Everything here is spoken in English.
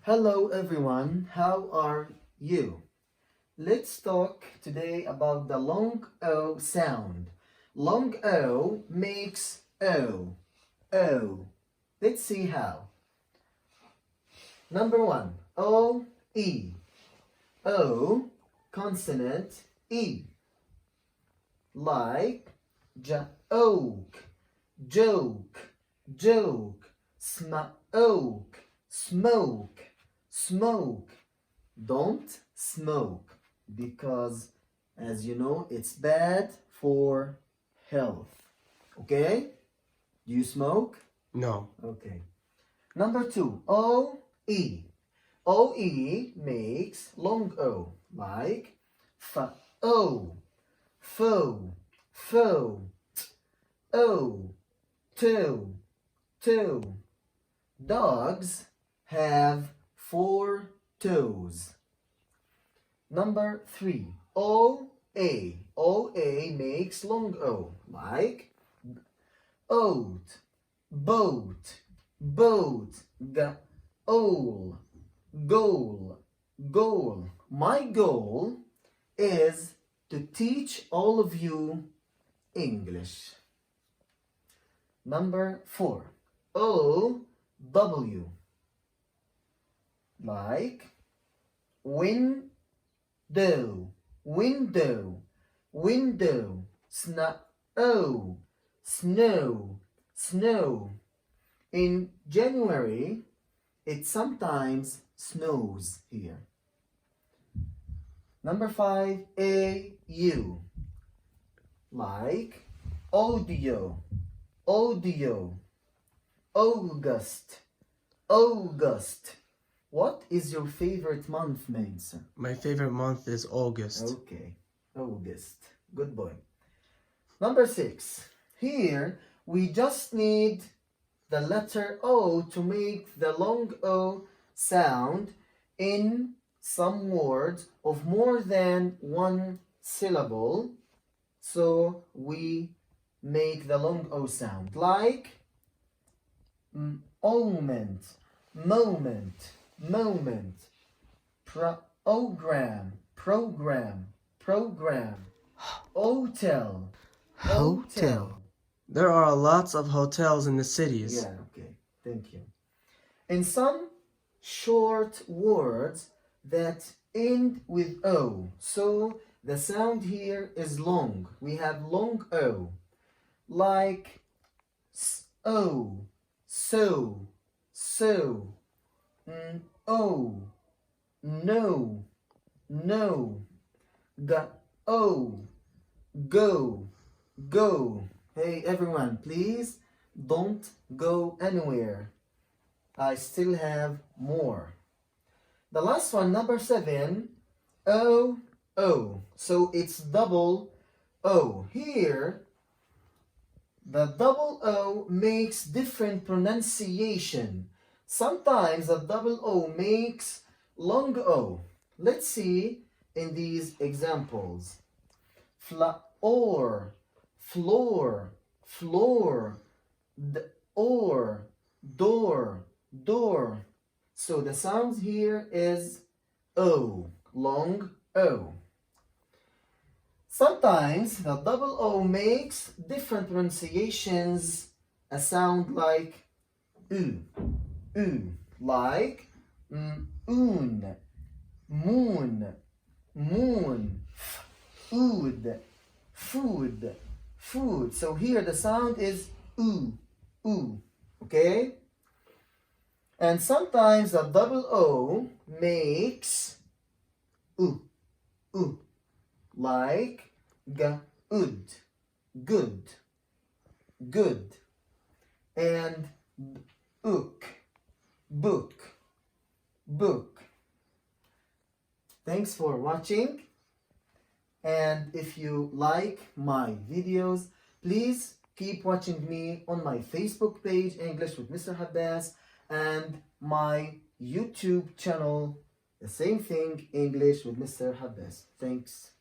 Hello everyone, how are you? Let's talk today about the long O sound. Long O makes O. O. Let's see how. Number one, O, E. O, consonant E. Like oak, joke, joke, smoke, smoke, smoke. Don't smoke because, as you know, it's bad for health. Okay? Do you smoke? No. Okay. Number two, O-E. O-E makes long O, like f-o, fo, fo, o, toe, toe. Dogs have 4 toes. Number 3, O-A. O-A makes long O, like oat, boat, boat, goal, goal, goal. My goal is to teach all of you English. Number 4, O-W. Like window, window, window, snow, snow, snow. In January, it sometimes snows here. Number 5, A-U. Like audio, audio, August, August. What is your favorite month, Mansa? My favorite month is August. Okay, August. Good boy. Number 6. Here, we just need the letter O to make the long O sound in some words of more than one syllable. So we make the long O sound like moment, moment, moment, program, program, program, hotel, hotel. There are lots of hotels in the cities. Yeah, okay, thank you. In some short words that end with O, so the sound here is long. We have long O, like O, so, so, oh, no, no, go, go. Hey everyone, please don't go anywhere. I still have more. The last one, number 7, O, O. So it's double O. Here, the double O makes different pronunciation. Sometimes the double O makes long O. Let's see in these examples. Floor, floor, floor, or, door, door. So the sound here is O, long O. Sometimes the double O makes different pronunciations, a sound like U, like moon, moon, moon, food, food, food. So here the sound is oo, okay? And sometimes the double O makes like good, good, good, and book, book. Thanks for watching. And if you like my videos, please keep watching me on my Facebook page, English with Mr. Habbas, and my YouTube channel, the same thing, English with Mr. Habbas. Thanks.